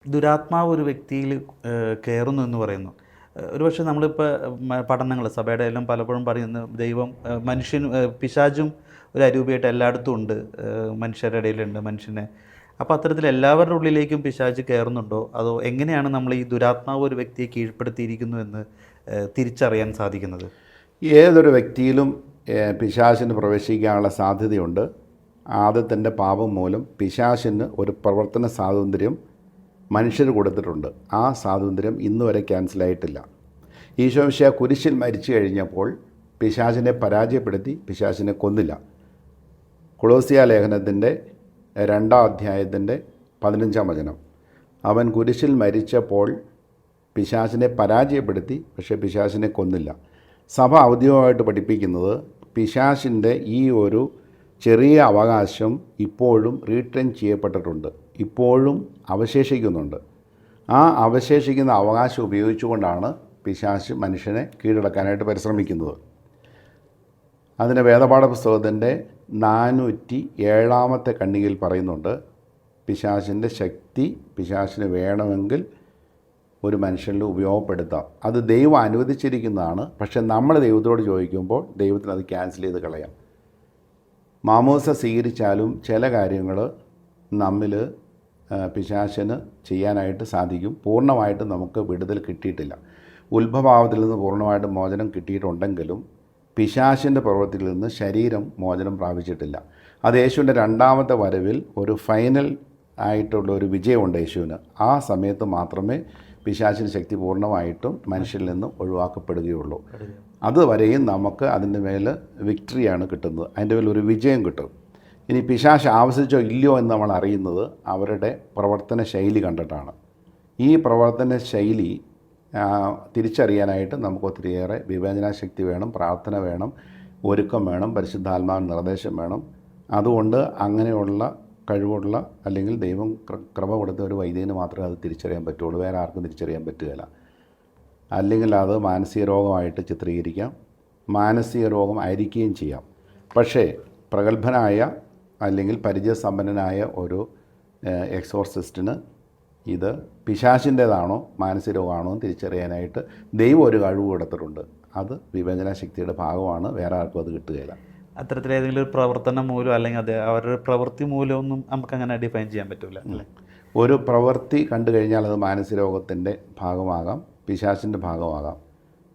ദുരാത്മാവ് ഒരു വ്യക്തിയിൽ കയറുന്നു എന്ന് പറയുന്നു. ഒരുപക്ഷെ നമ്മളിപ്പോൾ പഠനങ്ങൾ സഭയുടെ എല്ലാം പലപ്പോഴും പറയുന്നു ദൈവം മനുഷ്യനും പിശാചും ഒരു അരൂപിയായിട്ട് എല്ലായിടത്തും ഉണ്ട്, മനുഷ്യരുടെ ഇടയിലുണ്ട് മനുഷ്യനെ. അപ്പോൾ അത്തരത്തിൽ എല്ലാവരുടെ ഉള്ളിലേക്കും പിശാച് കയറുന്നുണ്ടോ, അതോ എങ്ങനെയാണ് നമ്മൾ ഈ ദുരാത്മാവ് ഒരു വ്യക്തിയെ കീഴ്പ്പെടുത്തിയിരിക്കുന്നു എന്ന് തിരിച്ചറിയാൻ സാധിക്കുന്നത്? ഏതൊരു വ്യക്തിയിലും പിശാചിന് പ്രവേശിക്കാനുള്ള സാധ്യതയുണ്ട്. ആദ്യത്തിൻ്റെ പാപം മൂലം പിശാചിന് ഒരു പ്രവർത്തന സ്വാതന്ത്ര്യം മനുഷ്യർ കൊടുത്തിട്ടുണ്ട്. ആ സ്വാതന്ത്ര്യം ഇന്നുവരെ ക്യാൻസലായിട്ടില്ല. ഈശോ മിശിഹാ കുരിശിൽ മരിച്ചു കഴിഞ്ഞപ്പോൾ പിശാചിനെ പരാജയപ്പെടുത്തി പിശാചിനെ കൊന്നില്ല. കൊളോസ്യ ലേഖനത്തിൻ്റെ 2-ാം അധ്യായത്തിൻ്റെ 15-ാം വചനം, അവൻ കുരിശിൽ മരിച്ചപ്പോൾ പിശാചിനെ പരാജയപ്പെടുത്തി, പക്ഷേ പിശാചിനെ കൊന്നില്ല. സഭ ഔദ്യോഗികമായിട്ട് പഠിപ്പിക്കുന്നത് പിശാചിൻ്റെ ഈ ഒരു ചെറിയ അവകാശം ഇപ്പോഴും റീട്രെയിൻ ചെയ്യപ്പെട്ടിട്ടുണ്ട്, ഇപ്പോഴും അവശേഷിക്കുന്നുണ്ട്. ആ അവശേഷിക്കുന്ന അവകാശം ഉപയോഗിച്ചുകൊണ്ടാണ് പിശാച് മനുഷ്യനെ കീഴടക്കാനായിട്ട് പരിശ്രമിക്കുന്നത്. അതിന് വേദപാഠ പുസ്തകത്തിൻ്റെ 407-ാമത്തെ ഖണ്ഡികയിൽ പറയുന്നുണ്ട്, പിശാചിൻ്റെ ശക്തി പിശാചിന് വേണമെങ്കിൽ ഒരു മനുഷ്യനിൽ ഉപയോഗപ്പെടുത്താം. അത് ദൈവം അനുവദിച്ചിരിക്കുന്നതാണ്. പക്ഷേ നമ്മൾ ദൈവത്തോട് ചോദിക്കുമ്പോൾ ദൈവത്തിന് അത് ക്യാൻസൽ ചെയ്ത് കളയാം. മാമോസ സ്വീകരിച്ചാലും ചില കാര്യങ്ങൾ നമ്മിൽ പിശാചിന് ചെയ്യാനായിട്ട് സാധിക്കും. പൂർണ്ണമായിട്ട് നമുക്ക് വിടുതൽ കിട്ടിയിട്ടില്ല. ഉത്ഭവഭാവത്തിൽ നിന്ന് പൂർണ്ണമായിട്ട് മോചനം കിട്ടിയിട്ടുണ്ടെങ്കിലും പിശാചിൻ്റെ പ്രവൃത്തിയിൽ നിന്ന് ശരീരം മോചനം പ്രാപിച്ചിട്ടില്ല. അത് യേശുവിൻ്റെ 2ാമത്തെ വരവിൽ ഒരു ഫൈനൽ ആയിട്ടുള്ള ഒരു വിജയമുണ്ട് യേശുവിന്. ആ സമയത്ത് മാത്രമേ പിശാചിൻ്റെ ശക്തി പൂർണ്ണമായിട്ടും മനുഷ്യരിൽ നിന്ന് ഒഴിവാക്കപ്പെടുകയുള്ളൂ. അതുവരെയും നമുക്ക് അതിൻ്റെ മേൽ വിക്ടറിയാണ് കിട്ടുന്നത്, അതിൻ്റെ മേൽ ഒരു വിജയം കിട്ടും. ഇനി പിശാച് ആവശ്യിച്ചോ ഇല്ലയോ എന്ന് നമ്മൾ അറിയുന്നത് അവരുടെ പ്രവർത്തന ശൈലി കണ്ടിട്ടാണ്. ഈ പ്രവർത്തന ശൈലി തിരിച്ചറിയാനായിട്ട് നമുക്ക് ഒത്തിരിയേറെ വിവേചനാശക്തി വേണം, പ്രാർത്ഥന വേണം, ഒരുക്കം വേണം, പരിശുദ്ധാത്മാവിൻ്റെ നിർദ്ദേശം വേണം. അതുകൊണ്ട് അങ്ങനെയുള്ള കഴിവുള്ള അല്ലെങ്കിൽ ദൈവം കൃപ കൊടുത്ത ഒരു വൈദ്യന് മാത്രമേ അത് തിരിച്ചറിയാൻ പറ്റുള്ളൂ, വേറെ ആർക്കും തിരിച്ചറിയാൻ പറ്റുകയില്ല. അല്ലെങ്കിൽ അത് മാനസിക രോഗമായിട്ട് ചിത്രീകരിക്കാം, മാനസിക രോഗം ആയിരിക്കുകയും ചെയ്യാം. പക്ഷേ പ്രഗത്ഭനായ അല്ലെങ്കിൽ പരിചയസമ്പന്നനായ ഒരു എക്സോർസിസ്റ്റിന് ഇത് പിശാചിൻ്റേതാണോ മാനസിക രോഗമാണോ എന്ന് തിരിച്ചറിയാനായിട്ട് ദൈവം ഒരു കഴിവ് കൊടുത്തിട്ടുണ്ട്. അത് വിവേചനാശക്തിയുടെ ഭാഗമാണ്, വേറെ ആർക്കും അത് കിട്ടുകയില്ല. അത്തരത്തിലേതെങ്കിലും ഒരു പ്രവർത്തനം മൂലം അല്ലെങ്കിൽ അത് അവരുടെ പ്രവൃത്തി മൂലമൊന്നും നമുക്കങ്ങനെ ഡിഫൈൻ ചെയ്യാൻ പറ്റില്ല അല്ലേ? ഒരു പ്രവൃത്തി കണ്ടു കഴിഞ്ഞാൽ അത് മാനസിക രോഗത്തിൻ്റെ ഭാഗമാകാം, പിശാചിൻ്റെ ഭാഗമാകാം.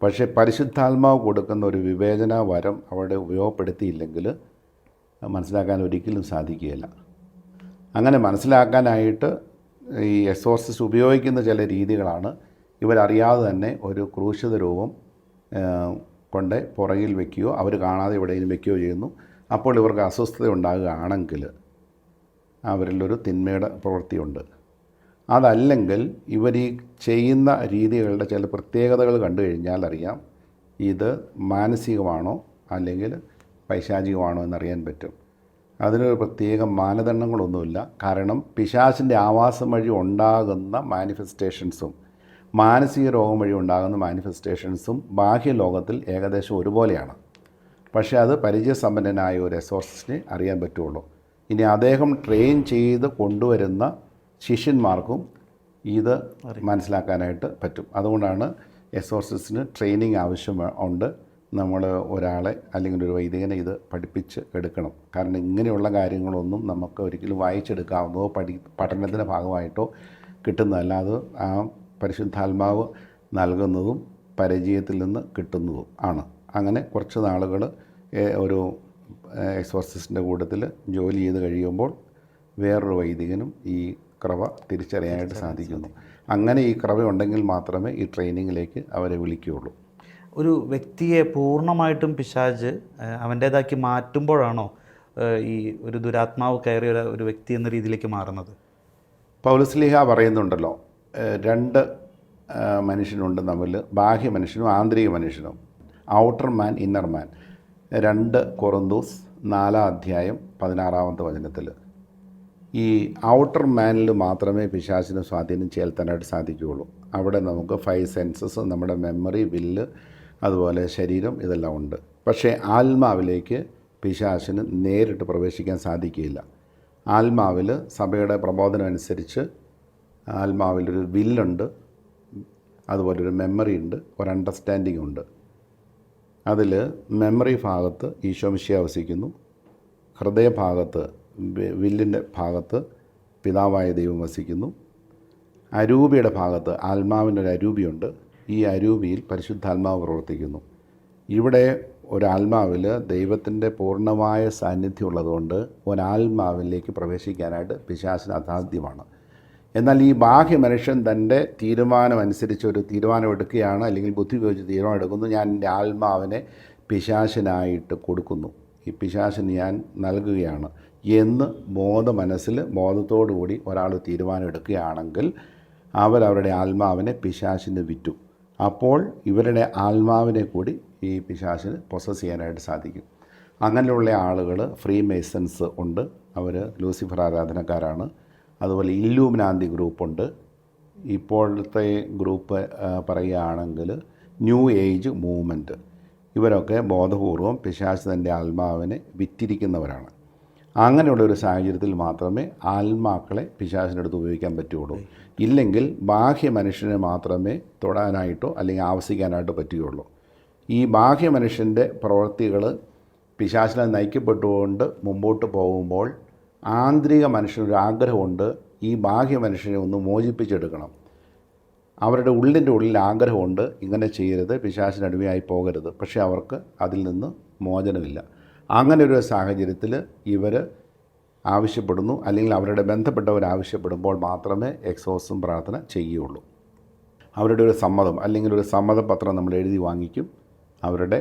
പക്ഷേ പരിശുദ്ധാത്മാവ് കൊടുക്കുന്ന ഒരു വിവേചന വരം അവിടെ ഉപയോഗപ്പെടുത്തിയില്ലെങ്കിൽ മനസ്സിലാക്കാൻ ഒരിക്കലും സാധിക്കുകയില്ല. അങ്ങനെ മനസ്സിലാക്കാനായിട്ട് ഈ എക്സോർസിസ്റ്റ് ഉപയോഗിക്കുന്ന ചില രീതികളാണ്. ഇവരറിയാതെ തന്നെ ഒരു ക്രൂശിത രൂപം കൊണ്ട് പുറകിൽ വയ്ക്കുകയോ അവർ കാണാതെ എവിടെയെങ്കിലും വയ്ക്കുകയോ ചെയ്യുന്നു. അപ്പോൾ ഇവർക്ക് അസ്വസ്ഥത ഉണ്ടാകുകയാണെങ്കിൽ അവരിലൊരു തിന്മയുടെ പ്രവൃത്തിയുണ്ട്. അതല്ലെങ്കിൽ ഇവർ ഈ ചെയ്യുന്ന രീതികളുടെ ചില പ്രത്യേകതകൾ കണ്ടു കഴിഞ്ഞാൽ അറിയാം ഇത് മാനസികമാണോ അല്ലെങ്കിൽ പൈശാചികമാണോ എന്നറിയാൻ പറ്റും. അതിനൊരു പ്രത്യേക മാനദണ്ഡങ്ങളൊന്നുമില്ല. കാരണം പിശാചിൻ്റെ ആവാസം വഴി ഉണ്ടാകുന്ന മാനിഫെസ്റ്റേഷൻസും മാനസിക രോഗം വഴി ഉണ്ടാകുന്ന മാനിഫെസ്റ്റേഷൻസും ബാഹ്യലോകത്തിൽ ഏകദേശം ഒരുപോലെയാണ്. പക്ഷേ അത് പരിചയസമ്പന്നനായ ഒരു എക്സോർസിസ്റ്റിനെ അറിയാൻ പറ്റുള്ളൂ. ഇനി അദ്ദേഹം ട്രെയിൻ ചെയ്ത് കൊണ്ടുവരുന്ന ശിഷ്യന്മാർക്കും ഇത് മനസ്സിലാക്കാനായിട്ട് പറ്റും. അതുകൊണ്ടാണ് എക്സോർസിസ്റ്റിന് ട്രെയിനിങ് ആവശ്യം ഉണ്ട്. നമ്മൾ ഒരാളെ അല്ലെങ്കിൽ ഒരു വൈദികനെ ഇത് പഠിപ്പിച്ച് എടുക്കണം. കാരണം ഇങ്ങനെയുള്ള കാര്യങ്ങളൊന്നും നമുക്ക് ഒരിക്കലും വായിച്ചെടുക്കാവുന്നതോ പഠനത്തിൻ്റെ ഭാഗമായിട്ടോ കിട്ടുന്നതല്ല. അത് ആ പരിശുദ്ധാത്മാവ് നൽകുന്നതും പരിചയത്തിൽ നിന്ന് കിട്ടുന്നതും ആണ്. അങ്ങനെ കുറച്ച് നാളുകൾ ഒരു എക്സോർസിസ്റ്റിൻ്റെ കൂട്ടത്തിൽ ജോലി ചെയ്ത് കഴിയുമ്പോൾ വേറൊരു വൈദികനും ഈ കൃപ തിരിച്ചറിയാനായിട്ട് സാധിക്കുന്നു. അങ്ങനെ ഈ കൃപ ഉണ്ടെങ്കിൽ മാത്രമേ ഈ ട്രെയിനിങ്ങിലേക്ക് അവരെ വിളിക്കുകയുള്ളൂ. ഒരു വ്യക്തിയെ പൂർണ്ണമായിട്ടും പിശാച് അവൻ്റേതാക്കി മാറ്റുമ്പോഴാണോ ഈ ഒരു ദുരാത്മാവ് കയറിയ ഒരു വ്യക്തി എന്ന രീതിയിലേക്ക് മാറുന്നത്? പൗലോസ്ലീഹ പറയുന്നുണ്ടല്ലോ, 2 മനുഷ്യനുണ്ട് തമ്മിൽ, ബാഹ്യ മനുഷ്യനും ആന്തരിക മനുഷ്യനും, ഔട്ടർ മാൻ ഇന്നർ മാൻ. 2 കൊറിന്തോസ് 4-ാം അധ്യായം 16-ാമത്തെ വചനത്തിൽ ഈ ഔട്ടർ മാനിൽ മാത്രമേ പിശാചിന് സ്വാധീനം ചെലുത്താനായിട്ട് സാധിക്കുകയുള്ളൂ. അവിടെ നമുക്ക് 5 സെൻസസ്, നമ്മുടെ മെമ്മറി, വില്ല്, അതുപോലെ ശരീരം ഇതെല്ലാം ഉണ്ട്. പക്ഷേ ആത്മാവിലേക്ക് പിശാചിന് നേരിട്ട് പ്രവേശിക്കാൻ സാധിക്കുകയില്ല. ആത്മാവിൽ സഭയുടെ പ്രബോധനം അനുസരിച്ച് ആത്മാവിലൊരു വില്ലുണ്ട്, അതുപോലെ ഒരു മെമ്മറി ഉണ്ട്, ഒരു അണ്ടർസ്റ്റാൻഡിംഗ് ഉണ്ട്. അതിൽ മെമ്മറി ഭാഗത്ത് ഈശോമിശിഹ വസിക്കുന്നു, ഹൃദയഭാഗത്ത് വില്ലിൻ്റെ ഭാഗത്ത് പിതാവായ ദൈവം വസിക്കുന്നു, അരൂപിയുടെ ഭാഗത്ത് ആത്മാവിനൊരു അരൂപിയുണ്ട്, ഈ അരൂപിയിൽ പരിശുദ്ധാത്മാവ് പ്രവർത്തിക്കുന്നു. ഇവിടെ ഒരാത്മാവിൽ ദൈവത്തിൻ്റെ പൂർണ്ണമായ സാന്നിധ്യം ഉള്ളതുകൊണ്ട് ഒരാത്മാവിലേക്ക് പ്രവേശിക്കാനായിട്ട് പിശാചിന് അസാധ്യമാണ്. എന്നാൽ ഈ ബാഹ്യ മനുഷ്യൻ തൻ്റെ തീരുമാനം അനുസരിച്ച് ഒരു തീരുമാനം എടുക്കുകയാണ്, അല്ലെങ്കിൽ ബുദ്ധി ഉപയോഗിച്ച് തീരുമാനം എടുക്കുന്നു, ഞാൻ എൻ്റെ ആത്മാവിനെ പിശാചിനായിട്ട് കൊടുക്കുന്നു, ഈ പിശാചിന് ഞാൻ നൽകുകയാണ് എന്ന് ബോധത്തോടുകൂടി ഒരാൾ തീരുമാനം എടുക്കുകയാണെങ്കിൽ അവരവരുടെ ആത്മാവിനെ പിശാചിന് വിറ്റു. അപ്പോൾ ഇവരുടെ ആത്മാവിനെ കൂടി ഈ പിശാചിന് പൊസസ് ചെയ്യാനായിട്ട് സാധിക്കും. അങ്ങനെയുള്ള ആളുകൾ ഫ്രീ മേസൺസ് ഉണ്ട്, അവർ ലൂസിഫർ ആരാധനക്കാരാണ്. അതുപോലെ ഇല്ലൂമിനാന്തി ഗ്രൂപ്പുണ്ട്. ഇപ്പോഴത്തെ ഗ്രൂപ്പ് പറയുകയാണെങ്കിൽ ന്യൂ ഏജ് മൂവ്മെൻറ്റ്. ഇവരൊക്കെ ബോധപൂർവം പിശാച് തൻ്റെ ആത്മാവിനെ വിറ്റിരിക്കുന്നവരാണ്. അങ്ങനെയുള്ളൊരു സാഹചര്യത്തിൽ മാത്രമേ ആത്മാക്കളെ പിശാചിനടുത്ത് ഉപയോഗിക്കാൻ പറ്റുകയുള്ളൂ. ഇല്ലെങ്കിൽ ബാഹ്യ മനുഷ്യനെ മാത്രമേ തൊടാനായിട്ടോ അല്ലെങ്കിൽ ആവസിക്കാനായിട്ടോ പറ്റുകയുള്ളൂ. ഈ ബാഹ്യ മനുഷ്യൻ്റെ പ്രവൃത്തികൾ പിശാചിനാൽ നയിക്കപ്പെട്ടുകൊണ്ട് മുമ്പോട്ട് പോകുമ്പോൾ ആന്തരിക മനുഷ്യനൊരു ആഗ്രഹമുണ്ട്, ഈ ബാഹ്യ മനുഷ്യനെ ഒന്ന് മോചിപ്പിച്ചെടുക്കണം. അവരുടെ ഉള്ളിൽ ആഗ്രഹമുണ്ട്, ഇങ്ങനെ ചെയ്യരുത്, പിശാചിന് അടിമയായി പോകരുത്. പക്ഷേ അവർക്ക് അതിൽ നിന്ന് മോചനമില്ല. അങ്ങനെ ഒരു സാഹചര്യത്തിൽ ഇവർ ആവശ്യപ്പെടുന്നു, അല്ലെങ്കിൽ അവരുടെ ബന്ധപ്പെട്ടവർ ആവശ്യപ്പെടുമ്പോൾ മാത്രമേ എക്സോർസിസം പ്രാർത്ഥന ചെയ്യുകയുള്ളൂ. അവരുടെ ഒരു സമ്മതം അല്ലെങ്കിൽ ഒരു സമ്മതപത്രം നമ്മൾ എഴുതി വാങ്ങിക്കും. അവരുടെ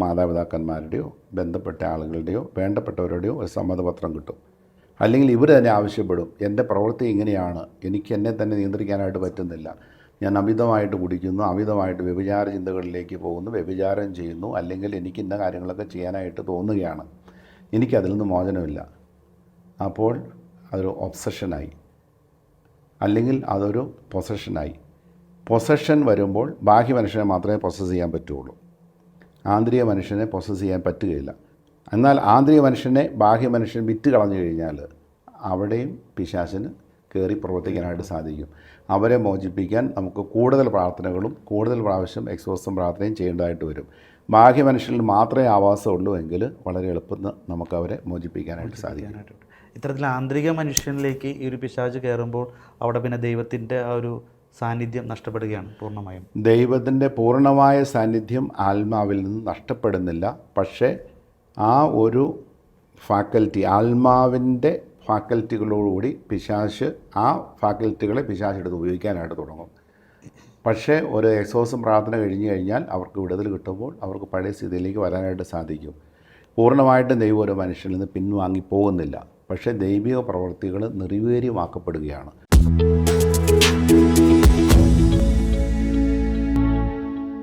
മാതാപിതാക്കന്മാരുടെയോ ബന്ധപ്പെട്ട ആളുകളുടെയോ വേണ്ടപ്പെട്ടവരുടെയോ ഒരു സമ്മതപത്രം കിട്ടും. അല്ലെങ്കിൽ ഇവർ തന്നെ ആവശ്യപ്പെടും, എൻ്റെ പ്രവൃത്തി ഇങ്ങനെയാണ്, എനിക്ക് എന്നെ തന്നെ നിയന്ത്രിക്കാനായിട്ട് പറ്റുന്നില്ല, ഞാൻ അമിതമായിട്ട് കുടിക്കുന്നു, അമിതമായിട്ട് വ്യഭിചാര ചിന്തകളിലേക്ക് പോകുന്നു, വ്യഭിചാരം ചെയ്യുന്നു, അല്ലെങ്കിൽ എനിക്ക് ഇന്ന കാര്യങ്ങളൊക്കെ ചെയ്യാനായിട്ട് തോന്നുകയാണ്, എനിക്കതിൽ നിന്ന് മോചനമില്ല. അപ്പോൾ അതൊരു ഒബ്സഷനായി, അല്ലെങ്കിൽ അതൊരു പൊസഷനായി. പൊസഷൻ വരുമ്പോൾ ബാഹ്യ മനുഷ്യനെ മാത്രമേ പൊസസ് ചെയ്യാൻ പറ്റുകയുള്ളൂ, ആന്തരിക മനുഷ്യനെ പൊസസ് ചെയ്യാൻ പറ്റുകയില്ല. എന്നാൽ ആന്തരിക മനുഷ്യനെ ബാഹ്യ മനുഷ്യൻ വിറ്റ് കളഞ്ഞു കഴിഞ്ഞാൽ അവിടെയും പിശാചിന് കയറി പ്രവർത്തിക്കാനായിട്ട് സാധിക്കും. അവരെ മോചിപ്പിക്കാൻ നമുക്ക് കൂടുതൽ പ്രാർത്ഥനകളും കൂടുതൽ പ്രാവശ്യം എക്സോർസിസം പ്രാർത്ഥനയും ചെയ്യേണ്ടതായിട്ട് വരും. ബാഹ്യ മനുഷ്യനിൽ മാത്രമേ ആവാസമുള്ളൂ എങ്കിൽ വളരെ എളുപ്പത്തിൽ നമുക്ക് അവരെ മോചിപ്പിക്കാനായിട്ട് സാധിക്കും. ഇത്തരത്തിൽ ആന്തരിക മനുഷ്യനിലേക്ക് ഈ ഒരു പിശാച് കയറുമ്പോൾ അവിടെ പിന്നെ ദൈവത്തിൻ്റെ ആ ഒരു സാന്നിധ്യം നഷ്ടപ്പെടുകയാണ് പൂർണ്ണമായും. ദൈവത്തിൻ്റെ പൂർണ്ണമായ സാന്നിധ്യം ആത്മാവിൽ നിന്ന് നഷ്ടപ്പെടുന്നില്ല. പക്ഷേ ആ ഒരു ഫാക്കൽറ്റി, ആത്മാവിൻ്റെ ഫാക്കൽറ്റികളോടുകൂടി പിശാച് ആ ഫാക്കൽറ്റികളെ പിശാചെടുത്ത് ഉപയോഗിക്കാനായിട്ട് തുടങ്ങും. പക്ഷേ ഒരു എക്സോർസിസം പ്രാർത്ഥന കഴിഞ്ഞ് കഴിഞ്ഞാൽ അവർക്ക് വിടുതൽ കിട്ടുമ്പോൾ അവർക്ക് പഴയ സ്ഥിതിയിലേക്ക് വരാനായിട്ട് സാധിക്കും. പൂർണ്ണമായിട്ടും ദൈവം ഒരു മനുഷ്യനിൽ നിന്ന് പിൻവാങ്ങി പോകുന്നില്ല, പക്ഷേ ദൈവിക പ്രവൃത്തികൾ നിർവീര്യമാക്കപ്പെടുകയാണ്.